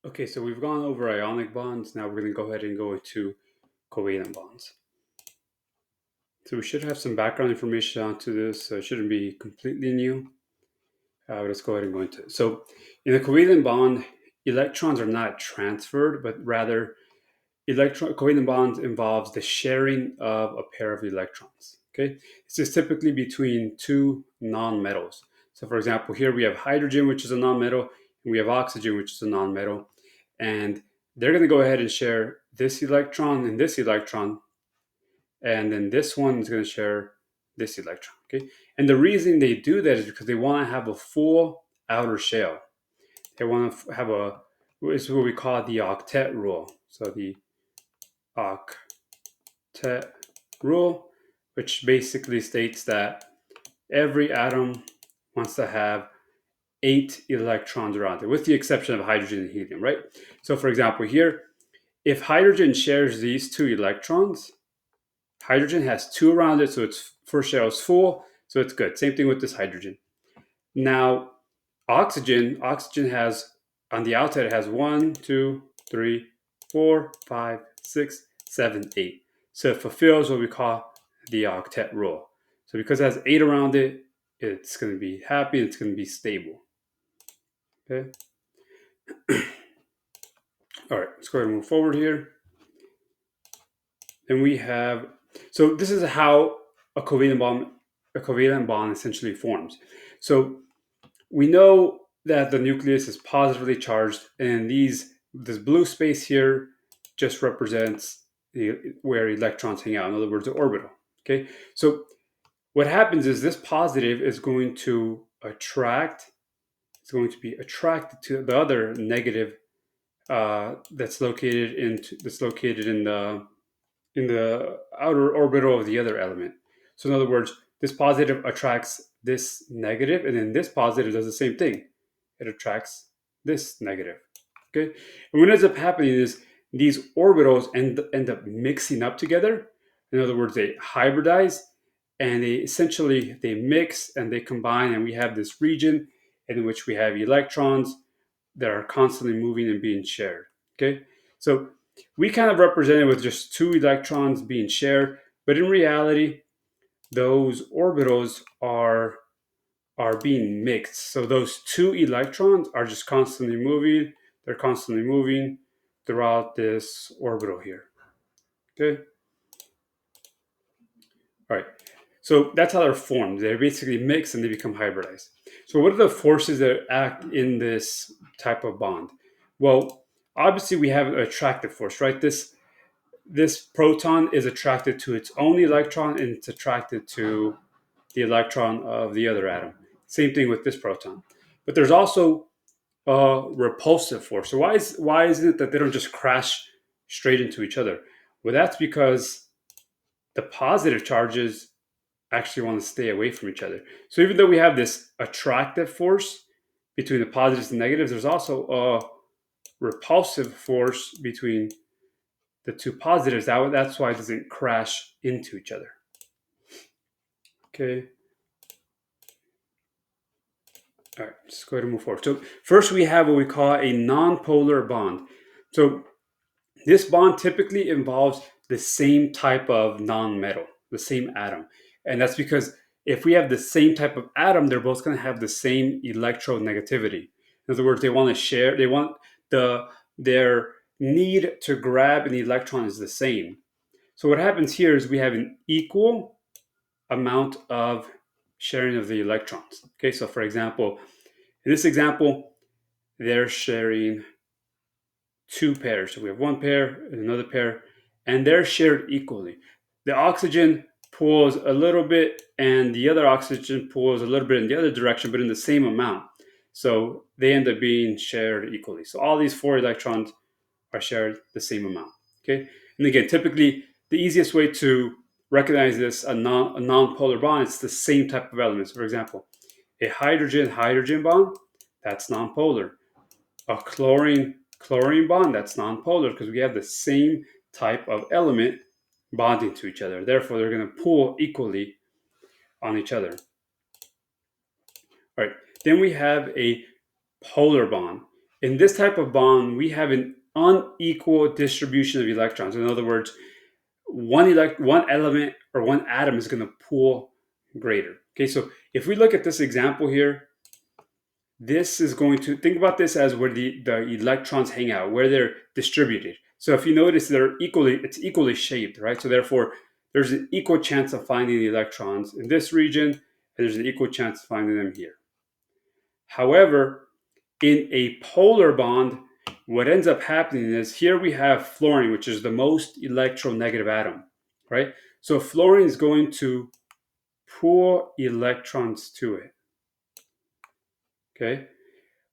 Okay, so we've gone over ionic bonds. Now we're going to go ahead and go into covalent bonds. So we should have some background information onto this, so it shouldn't be completely new. Let's go ahead and go into it. So in a covalent bond, electrons are not transferred, but rather covalent bonds involves the sharing of a pair of electrons. Okay, this is typically between two nonmetals. So for example, here we have hydrogen, which is a nonmetal, and we have oxygen, which is a nonmetal. And they're going to go ahead and share this electron and this electron, and then this one is going to share this electron. Okay, and the reason they do that is because they want to have a full outer shell. They want to have it's what we call the octet rule. So the octet rule, which basically states that every atom wants to have 8 electrons around it, with the exception of hydrogen and helium, right? So for example, here, if hydrogen shares these 2 electrons, hydrogen has 2 around it, so its first shell is full, so it's good. Same thing with this hydrogen. Now, oxygen has, on the outside, it has 1, 2, 3, 4, 5, 6, 7, 8. So it fulfills what we call the octet rule. So because it has 8 around it, it's going to be happy, it's going to be stable. Okay. All right, let's go ahead and move forward here. Then we have, so this is how a covalent bond essentially forms. So we know that the nucleus is positively charged, and this blue space here just represents where electrons hang out. In other words, the orbital. Okay, so what happens is this positive is going to attract. It's going to be attracted to the other negative that's located in the outer orbital of the other element. So in other words, this positive attracts this negative, and then this positive does the same thing. It attracts this negative. Okay, and what ends up happening is these orbitals end up mixing up together. In other words, they hybridize, and they mix and they combine, and we have this region in which we have electrons that are constantly moving and being shared. Okay, so we kind of represent it with just 2 electrons being shared, but in reality, those orbitals are being mixed. So those 2 electrons are just constantly moving. They're constantly moving throughout this orbital here. Okay. All right. So that's how they're formed. They're basically mixed and they become hybridized. So what are the forces that act in this type of bond? Well, obviously we have an attractive force, right? This proton is attracted to its own electron, and it's attracted to the electron of the other atom. Same thing with this proton. But there's also a repulsive force. So why isn't it that they don't just crash straight into each other? Well, that's because the positive charges actually want to stay away from each other. So even though we have this attractive force between the positives and negatives, there's also a repulsive force between the 2 positives. That's why it doesn't crash into each other. Okay. All right, let's go ahead and move forward. So first we have what we call a nonpolar bond. So this bond typically involves the same type of nonmetal, the same atom. And that's because if we have the same type of atom, they're both going to have the same electronegativity. In other words, their need to grab an electron is the same. So what happens here is we have an equal amount of sharing of the electrons. Okay, so for example, in this example, they're sharing 2 pairs. So we have 1 pair and another pair, and they're shared equally. The oxygen pulls a little bit, and the other oxygen pulls a little bit in the other direction, but in the same amount. So they end up being shared equally. So all these 4 electrons are shared the same amount. Okay, and again, typically the easiest way to recognize this a non-polar bond, it's the same type of elements. For example, a hydrogen bond, that's nonpolar. A chlorine bond, that's nonpolar because we have the same type of element bonding to each other. Therefore, they're going to pull equally on each other. All right. Then we have a polar bond. In this type of bond, we have an unequal distribution of electrons. In other words, one element or one atom is going to pull greater. Okay, so if we look at this example here, this is going to think about this as where the electrons hang out, where they're distributed. So if you notice, it's equally shaped, right? So therefore, there's an equal chance of finding the electrons in this region, and there's an equal chance of finding them here. However, in a polar bond, what ends up happening is here we have fluorine, which is the most electronegative atom, right? So fluorine is going to pull electrons to it. Okay.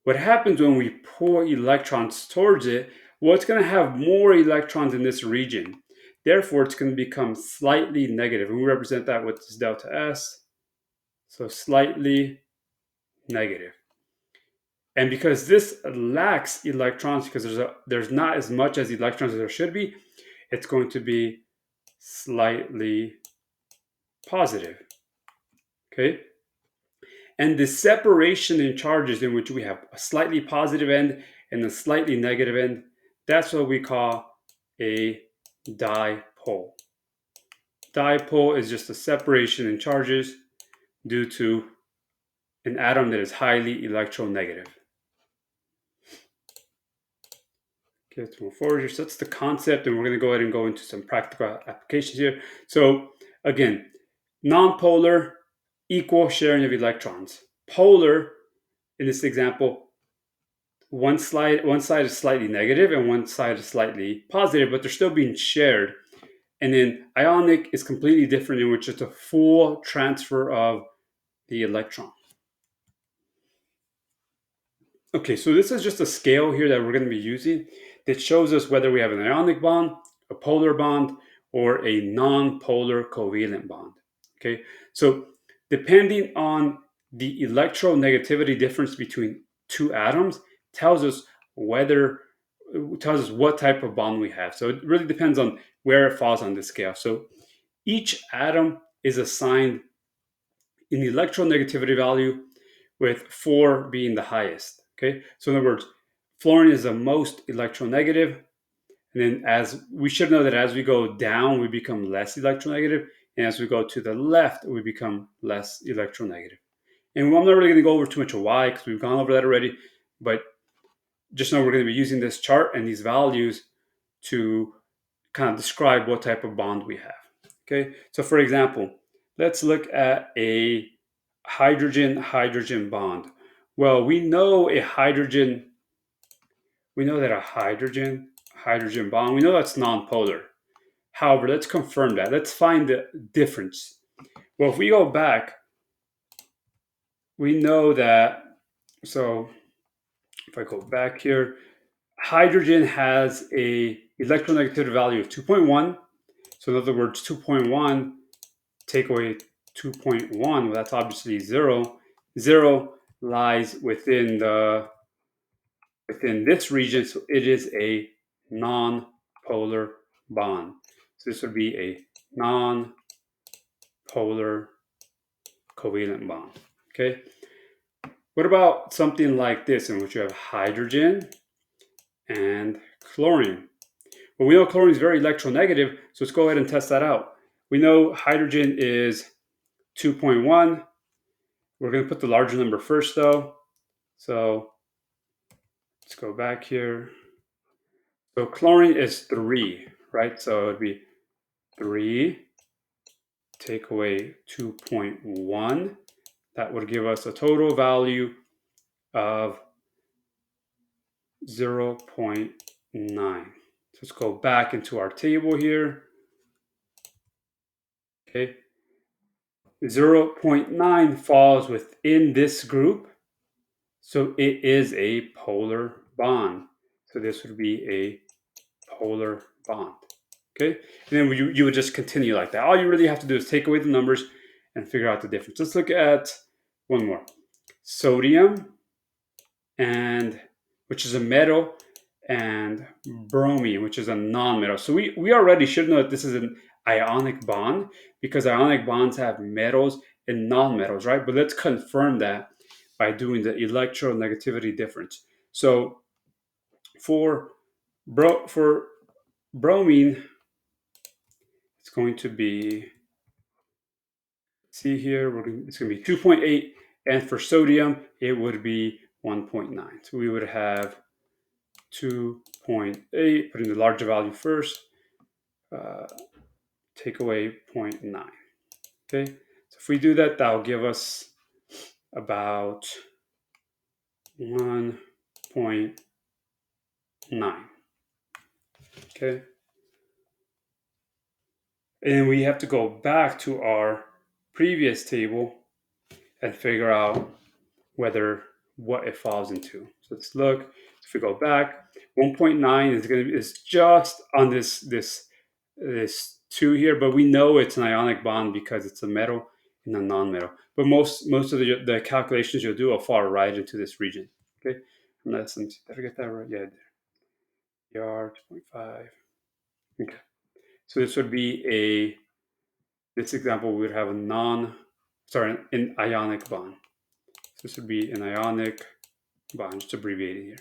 What happens when we pull electrons towards it? Well, it's going to have more electrons in this region. Therefore, it's going to become slightly negative. And we represent that with this delta S. So slightly negative. And because this lacks electrons, because there's not as much as electrons as there should be, it's going to be slightly positive. Okay? And the separation in charges in which we have a slightly positive end and a slightly negative end, that's what we call a dipole. Dipole is just a separation in charges due to an atom that is highly electronegative. Okay, let's move forward here. So that's the concept, and we're going to go ahead and go into some practical applications here. So again, nonpolar, equal sharing of electrons. Polar, in this example, one side is slightly negative and one side is slightly positive, but they're still being shared. And then ionic is completely different, in which it's a full transfer of the electron. Okay, so this is just a scale here that we're going to be using that shows us whether we have an ionic bond, a polar bond, or a non-polar covalent bond. Okay, so depending on the electronegativity difference between two atoms tells us what type of bond we have. So it really depends on where it falls on the scale. So each atom is assigned an electronegativity value, with 4 being the highest. Okay, so in other words, fluorine is the most electronegative, and then as we should know that as we go down, we become less electronegative, and as we go to the left, we become less electronegative. And I'm not really going to go over too much of why, because we've gone over that already, but just know we're going to be using this chart and these values to kind of describe what type of bond we have. Okay, so for example, let's look at a hydrogen-hydrogen bond. Well, we know that a hydrogen-hydrogen bond, we know that's nonpolar. However, let's confirm that. Let's find the difference. Well, if we go back, we know that, so if I go back here, hydrogen has a electronegativity value of 2.1. So in other words, 2.1 take away 2.1, well, that's obviously 0. 0 lies within this region, so it is a non-polar bond. So this would be a non-polar covalent bond. Okay. What about something like this, in which you have hydrogen and chlorine? Well, we know chlorine is very electronegative, so let's go ahead and test that out. We know hydrogen is 2.1. We're going to put the larger number first, though. So let's go back here. So chlorine is 3, right? So it would be 3 take away 2.1. That would give us a total value of 0.9. So let's go back into our table here. Okay. 0.9 falls within this group, so it is a polar bond. So this would be a polar bond. Okay, and then you would just continue like that. All you really have to do is take away the numbers and figure out the difference. Let's look at one more. Sodium, and which is a metal, and bromine, which is a non-metal. So we already should know that this is an ionic bond, because ionic bonds have metals and non-metals, right? But let's confirm that by doing the electronegativity difference. So For for bromine, it's going to be, see here, it's going to be 2.8, and for sodium, it would be 1.9. So we would have 2.8, put in the larger value first, take away 0.9. Okay, so if we do that, that'll give us about 1.9. Okay, and we have to go back to our previous table and figure out whether what it falls into. So let's look. If we go back, 1.9 is going to be, is just on this 2 here, but we know it's an ionic bond because it's a metal and a non-metal. But most of the calculations you'll do will fall right into this region. Okay, unless, did I get that right? Yeah, ER 2.5. Okay, so this would be this example we would have an ionic bond. So this would be an ionic bond, just abbreviated here.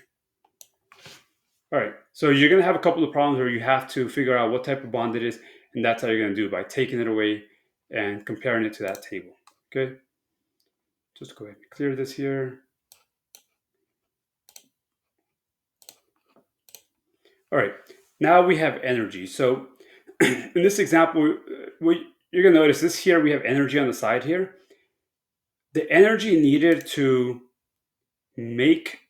All right, so you're going to have a couple of problems where you have to figure out what type of bond it is, and that's how you're going to do it, by taking it away and comparing it to that table. Okay, just go ahead and clear this here. All right, now we have energy. So in this example, you're going to notice this here, we have energy on the side here. The energy needed to make,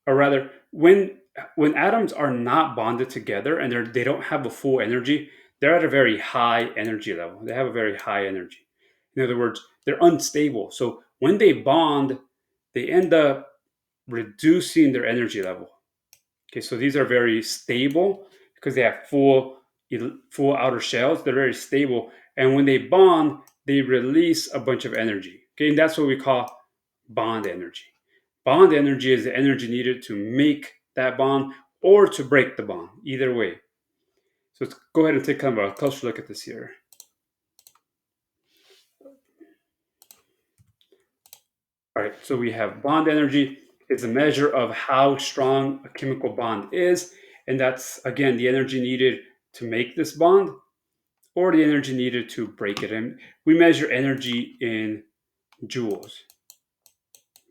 or rather, when atoms are not bonded together and they don't have a full energy, they're at a very high energy level. They have a very high energy. In other words, they're unstable. So when they bond, they end up reducing their energy level. Okay, so these are very stable because they have full outer shells. They're very stable, and when they bond, they release a bunch of energy. Okay, and that's what we call bond energy. Bond energy is the energy needed to make that bond or to break the bond, either way. So let's go ahead and take kind of a closer look at this here. All right, so we have bond energy. It's a measure of how strong a chemical bond is, and that's, again, the energy needed to make this bond or the energy needed to break it. And we measure energy in joules.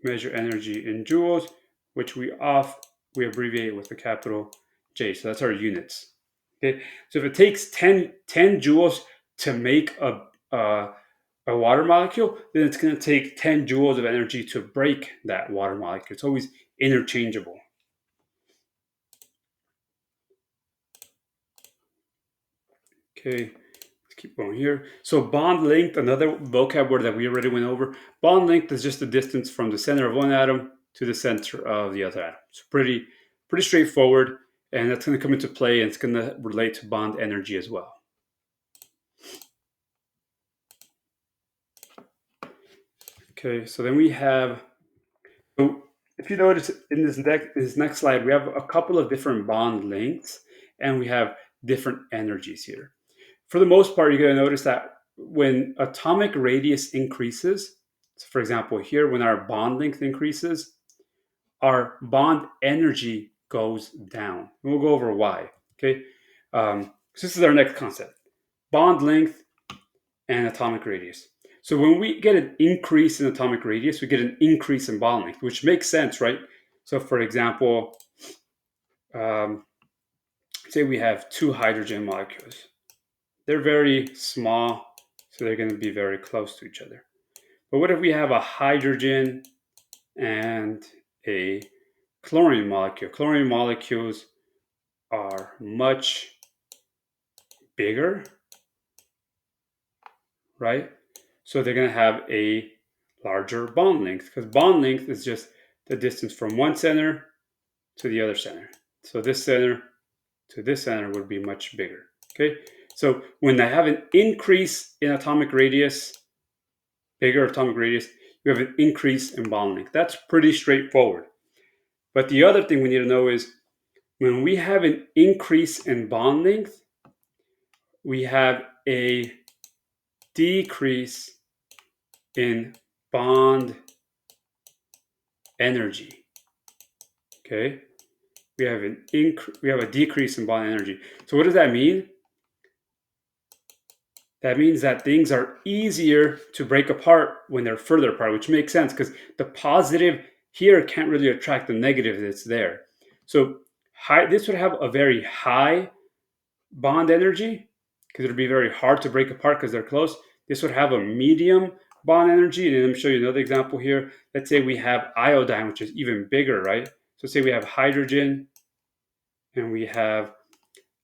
Measure energy in joules, which we abbreviate with a capital J. So that's our units. Okay, so if it takes 10 joules to make a water molecule, then it's going to take 10 joules of energy to break that water molecule. It's always interchangeable. Okay, let's keep going here. So bond length, another vocab word that we already went over. Bond length is just the distance from the center of one atom to the center of the other atom. It's pretty straightforward, and that's going to come into play, and it's going to relate to bond energy as well. Okay, so then we have, so if you notice in this next slide, we have a couple of different bond lengths, and we have different energies here. For the most part, you're going to notice that when atomic radius increases, so for example here, when our bond length increases, our bond energy goes down. And we'll go over why. Okay, so this is our next concept: bond length and atomic radius. So when we get an increase in atomic radius, we get an increase in bond length, which makes sense, right? So for example, say we have two hydrogen molecules. They're very small, so they're going to be very close to each other. But what if we have a hydrogen and a chlorine molecule? Chlorine molecules are much bigger, right? So they're going to have a larger bond length, because bond length is just the distance from one center to the other center. So this center to this center would be much bigger. Okay, so when they have an increase in atomic radius, bigger atomic radius, you have an increase in bond length. That's pretty straightforward. But the other thing we need to know is when we have an increase in bond length, we have a decrease in bond energy. Okay, we have a decrease in bond energy. So what does that mean? That means that things are easier to break apart when they're further apart, which makes sense because the positive here can't really attract the negative that's there. So this would have a very high bond energy because it would be very hard to break apart because they're close. This would have a medium bond energy. And let me show you another example here. Let's say we have iodine, which is even bigger, right? So say we have hydrogen and we have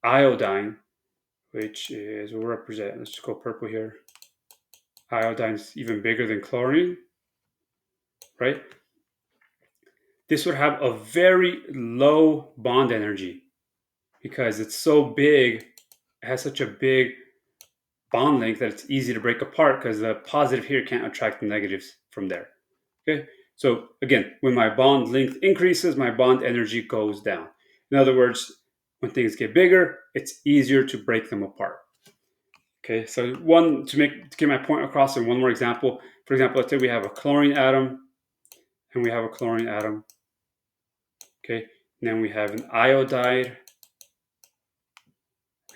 iodine, which is, we'll represent, let's just go purple here. Iodine is even bigger than chlorine, right? This would have a very low bond energy because it's so big, it has such a big bond length that it's easy to break apart because the positive here can't attract the negatives from there. Okay, so again, when my bond length increases, my bond energy goes down. In other words, when things get bigger, it's easier to break them apart. Okay, so to get my point across in one more example. For example, let's say we have a chlorine atom and we have a chlorine atom. Okay, and then we have an iodide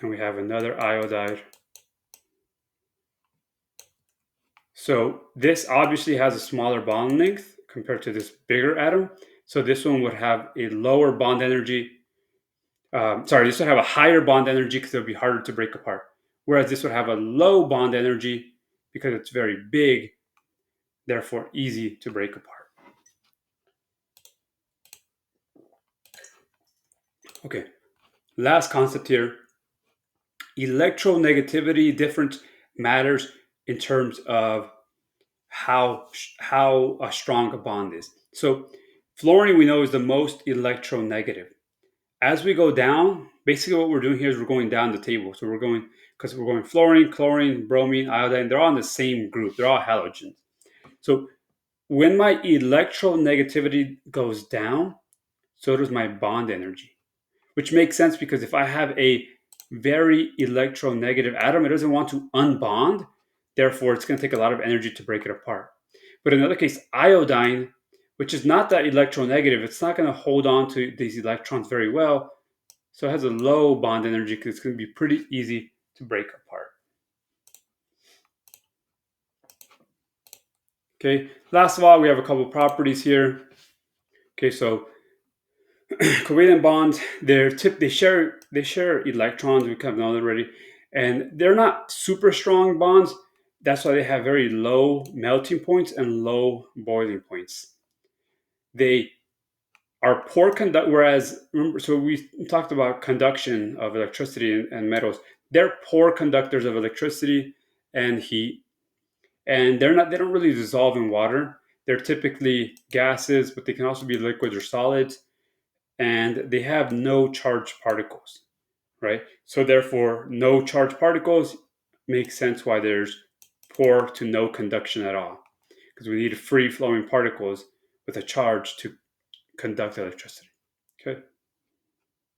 and we have another iodide. So this obviously has a smaller bond length compared to this bigger atom. So this one would have a lower bond energy. This would have a higher bond energy because it would be harder to break apart. Whereas this would have a low bond energy because it's very big, therefore easy to break apart. Okay, last concept here. Electronegativity difference matters in terms of how strong a bond is. So fluorine we know is the most electronegative. As we go down, basically what we're doing here is we're going down the table. So we're going fluorine, chlorine, bromine, iodine, they're all in the same group. They're all halogens. So when my electronegativity goes down, so does my bond energy, which makes sense because if I have a very electronegative atom, it doesn't want to unbond. Therefore, it's going to take a lot of energy to break it apart. But in another case, iodine, which is not that electronegative, it's not going to hold on to these electrons very well. So it has a low bond energy because it's going to be pretty easy to break apart. Okay, last of all, we have a couple properties here. Okay, so covalent bonds, they share electrons. We kind of know that already, and they're not super strong bonds. That's why they have very low melting points and low boiling points. They are poor conduct. Whereas remember, so we talked about conduction of electricity and metals. They're poor conductors of electricity and heat, and they don't really dissolve in water. They're typically gases, but they can also be liquids or solids, and they have no charged particles, right? So therefore, no charged particles makes sense why there's poor to no conduction at all, because we need free flowing particles with a charge to conduct electricity. Okay.